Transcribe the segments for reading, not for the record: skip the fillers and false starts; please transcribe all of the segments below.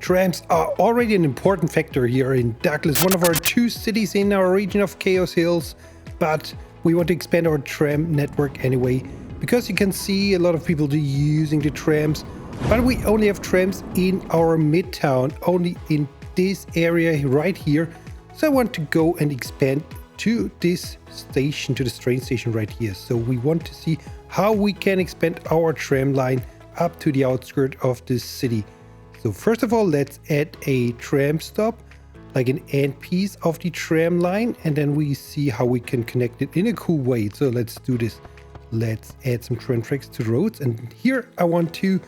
Trams are already an important factor here in Douglas, one of our 2 cities in our region of Chaos Hills, but we want to expand our tram network anyway, because you can see a lot of people using the trams, but we only have trams in our midtown, only in this area right here. So I want to go and expand to this station, to this train station right here. So we want to see how we can expand our tram line up to the outskirts of this city. So first of all, let's add a tram stop, like an end piece of the tram line, and then we see how we can connect it in a cool way. So let's do this. Let's add some tram tracks to the roads, and here I want to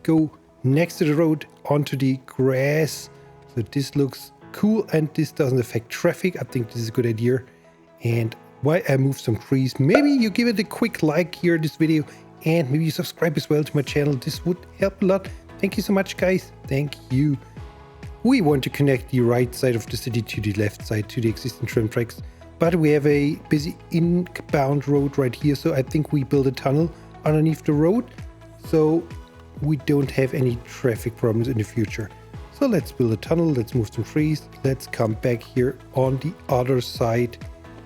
go next to the road onto the grass. So this looks cool and this doesn't affect traffic. I think this is a good idea. And while I move some trees, maybe you give it a quick like here, this video, and maybe you subscribe as well to my channel. This would help a lot. Thank you so much, guys. Thank you. We want to connect the right side of the city to the left side, to the existing tram tracks. But we have a busy inbound road right here. So I think we build a tunnel underneath the road, so we don't have any traffic problems in the future. So let's build a tunnel. Let's move some trees. Let's come back here on the other side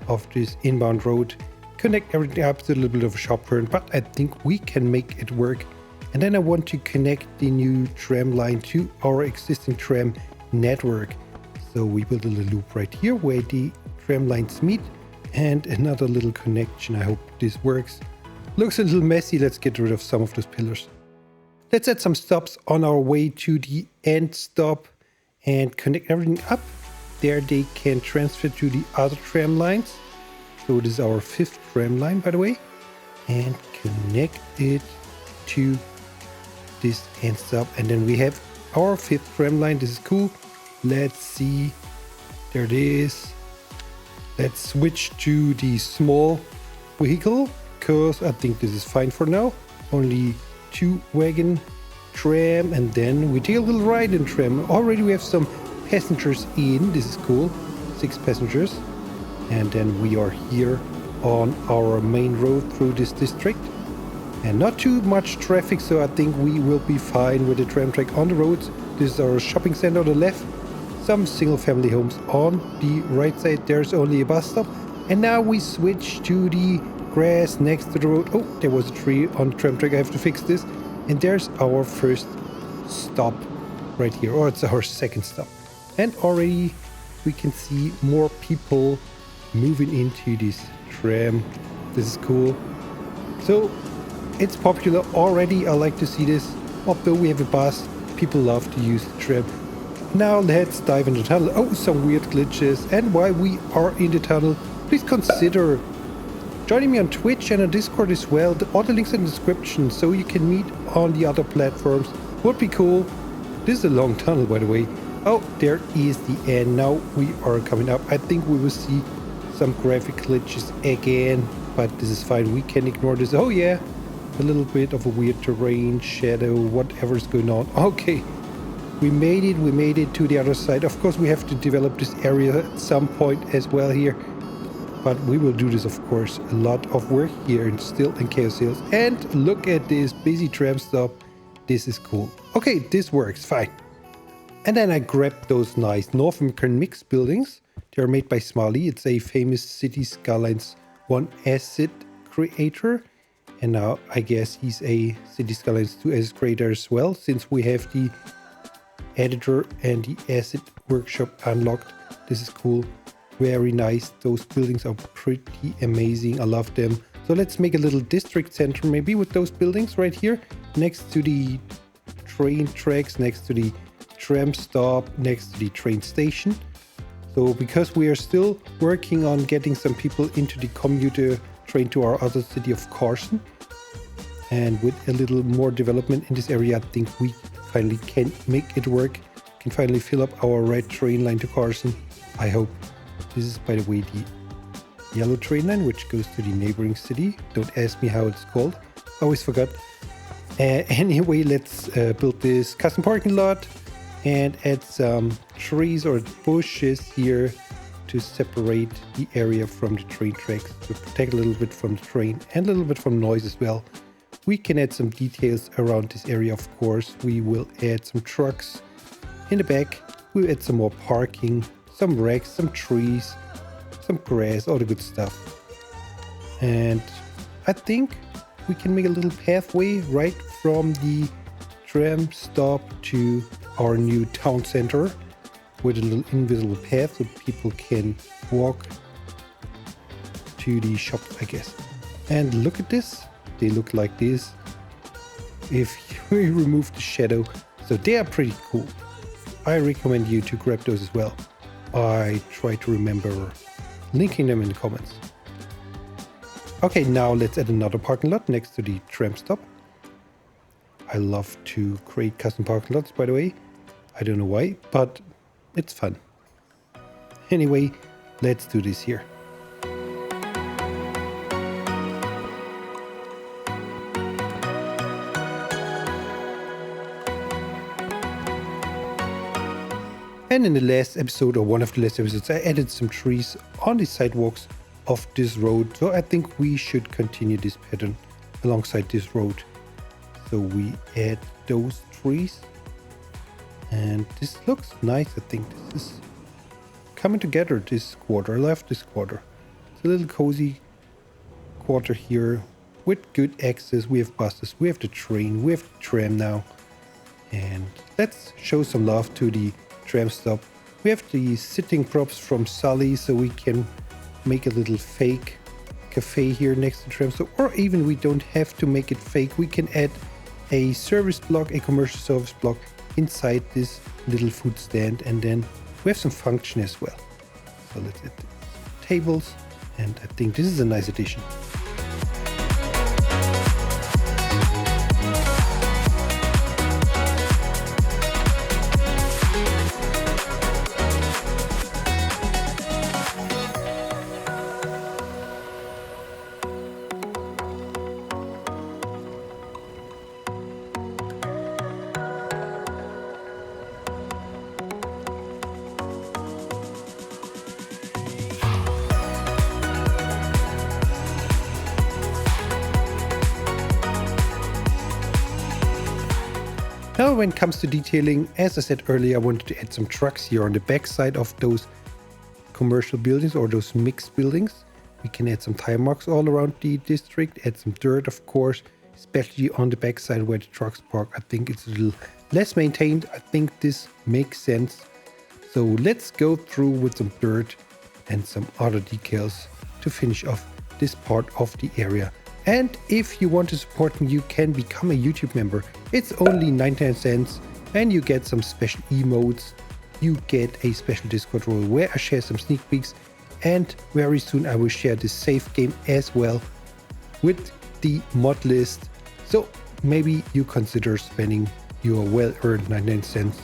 of this inbound road. Connect everything up to a little bit of a sharp turn, but I think we can make it work. And then I want to connect the new tram line to our existing tram network. So we build a little loop right here where the tram lines meet, and another little connection. I hope this works. Looks a little messy. Let's get rid of some of those pillars. Let's add some stops on our way to the end stop and connect everything up. There they can transfer to the other tram lines. So this is our 5th tram line, by the way, and connect it to this end stop, and then we have our 5th tram line. This is cool. Let's see. There it is. Let's switch to the small vehicle, because I think this is fine for now. Only 2 wagon tram, and then we take a little ride in tram. Already we have some passengers in. This is cool. 6 passengers. And then we are here on our main road through this district. And not too much traffic, so I think we will be fine with the tram track on the roads. This is our shopping center on the left. Some single family homes on the right side. There's only a bus stop. And now we switch to the grass next to the road. Oh, there was a tree on the tram track. I have to fix this. And there's our first stop right here. Or it's our 2nd stop. And already we can see more people moving into this tram. This is cool. So it's popular already. I like to see this. Although we have a bus, people love to use the tram. Now let's dive into the tunnel. Oh, some weird glitches. And while we are in the tunnel, please consider joining me on Twitch and on Discord as well. All the links in the description, so you can meet on the other platforms. Would be cool. This is a long tunnel, by the way. Oh, there is the end. Now we are coming up. I think we will see some graphic glitches again, but this is fine. We can ignore this. Oh yeah, a little bit of a weird terrain, shadow, whatever's going on. Okay, we made it to the other side. Of course, we have to develop this area at some point as well here, but we will do this, of course. A lot of work here and still in Chaos Hills. And look at this busy tram stop. This is cool. Okay, this works fine. And then I grabbed those nice North American mixed buildings. They are made by Smiley. It's a famous Cities Skylines 1 asset creator. And now I guess he's a Cities Skylines 2 asset creator as well, since we have the editor and the asset workshop unlocked. This is cool. Very nice. Those buildings are pretty amazing. I love them. So let's make a little district center maybe with those buildings right here next to the train tracks, next to the tram stop, next to the train station. So because we are still working on getting some people into the commuter train to our other city of Carson, and with a little more development in this area, I think we finally can make it work, can finally fill up our red train line to Carson. I hope. This is, by the way, the yellow train line, which goes to the neighboring city. Don't ask me how it's called. I always forgot. Anyway, let's build this custom parking lot and add some trees or bushes here to separate the area from the train tracks, to protect a little bit from the train and a little bit from noise as well. We can add some details around this area, of course. We will add some trucks In the back, we add some more parking, some racks, some trees, some grass, all the good stuff. And I think we can make a little pathway right from the tram stop to our new town center with a little invisible path so people can walk to the shop, I guess. And look at this. They look like this if we remove the shadow. So they are pretty cool. I recommend you to grab those as well. I try to remember linking them in the comments. Okay, now let's add another parking lot next to the tram stop. I love to create custom parking lots, by the way. I don't know why, but it's fun. Anyway, let's do this here. And in the last episode, or one of the last episodes, I added some trees on the sidewalks of this road. So I think we should continue this pattern alongside this road. So we add those trees. And this looks nice. I think this is coming together this quarter. I love this quarter. It's a little cozy quarter here with good access. We have buses, we have the train, we have the tram now. And let's show some love to the tram stop. We have the sitting props from Sully, so we can make a little fake cafe here next to the tram stop. Or even we don't have to make it fake. We can add a service block, a commercial service block inside this little food stand, and then we have some function as well. So let's add tables, and I think this is a nice addition. Now when it comes to detailing, as I said earlier, I wanted to add some trucks here on the back side of those commercial buildings or those mixed buildings. We can add some tire marks all around the district, add some dirt, of course, especially on the back side where the trucks park. I think it's a little less maintained. I think this makes sense. So let's go through with some dirt and some other decals to finish off this part of the area. And if you want to support me, you can become a YouTube member. It's only 99 cents and you get some special emotes. You get a special Discord role where I share some sneak peeks, and very soon I will share this safe game as well with the mod list. So maybe you consider spending your well-earned 99 cents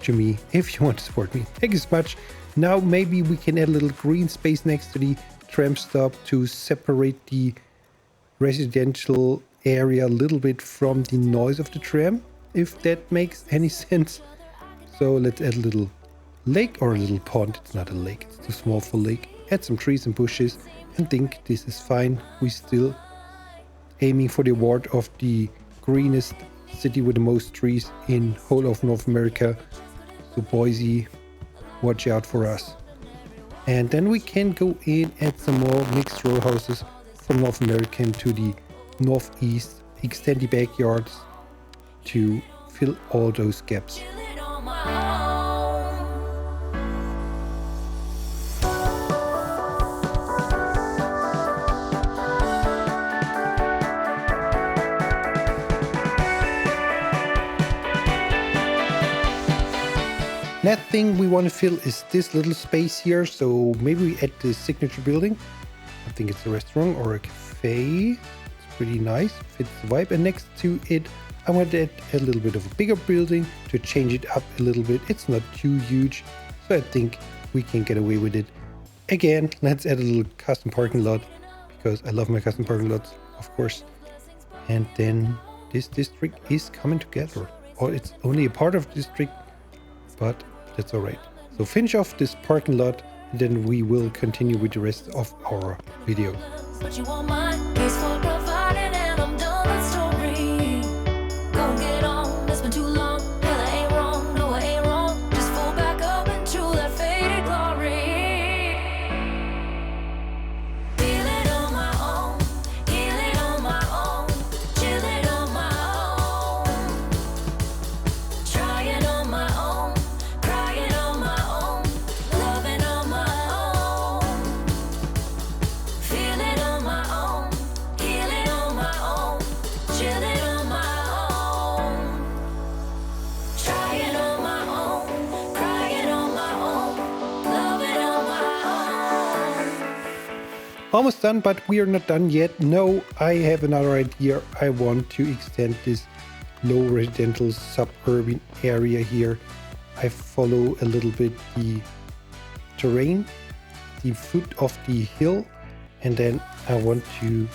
to me if you want to support me. Thank you so much. Now maybe we can add a little green space next to the tram stop to separate the residential area a little bit from the noise of the tram, if that makes any sense. So let's add a little lake or a little pond. It's not a lake, it's too small for lake. Add some trees and bushes and think this is fine. We still aiming for the award of the greenest city with the most trees in whole of North America. So Boise, watch out for us. And then we can go in, add some more mixed row houses from North American to the northeast, extend the backyards to fill all those gaps. Next thing we want to fill is this little space here, so maybe we add the signature building. I think it's a restaurant or a cafe. It's pretty nice, fits the vibe. And next to it, I want to add a little bit of a bigger building to change it up a little bit. It's not too huge, so I think we can get away with it. Again, let's add a little custom parking lot because I love my custom parking lots, of course. And then this district is coming together, or it's only a part of the district, but that's all right. So finish off this parking lot, and then we will continue with the rest of our video. Almost done, but we are not done yet. No, I have another idea. I want to extend this low residential suburban area here. I follow a little bit the terrain, the foot of the hill, and then I want to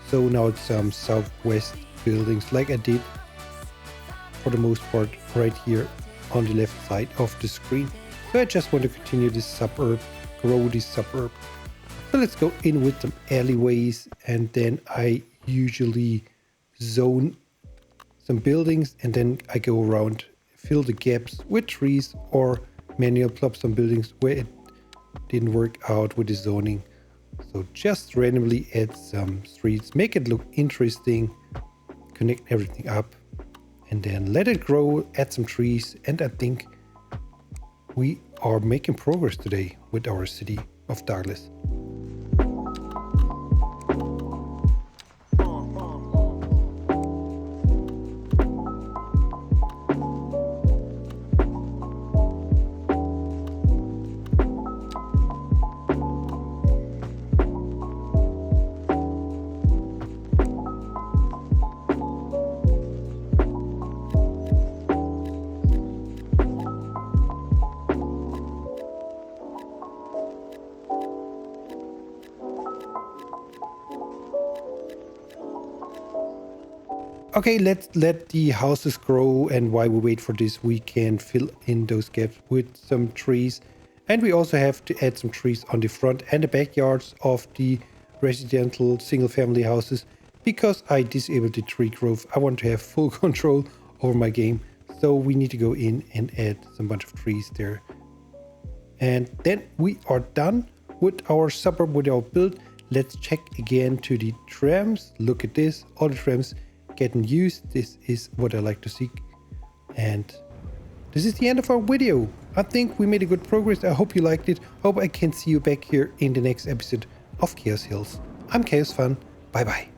zone out some southwest buildings like I did for the most part right here on the left side of the screen. So I just want to continue this suburb, grow this suburb. So let's go in with some alleyways, and then I usually zone some buildings and then I go around, fill the gaps with trees, or manual plop some buildings where it didn't work out with the zoning. So just randomly add some streets, make it look interesting, connect everything up, and then let it grow, add some trees, and I think we are making progress today with our city of Douglas. Okay, let's let the houses grow, and while we wait for this, we can fill in those gaps with some trees. And we also have to add some trees on the front and the backyards of the residential single-family houses, because I disabled the tree growth. I want to have full control over my game, so we need to go in and add some bunch of trees there. And then we are done with our suburb, with our build. Let's check again to the trams. Look at this, all the trams getting used. This is what I like to see. And this is the end of our video. I think we made a good progress. I hope you liked it. Hope I can see you back here in the next episode of Chaos Hills. I'm Chaos Fun. Bye bye.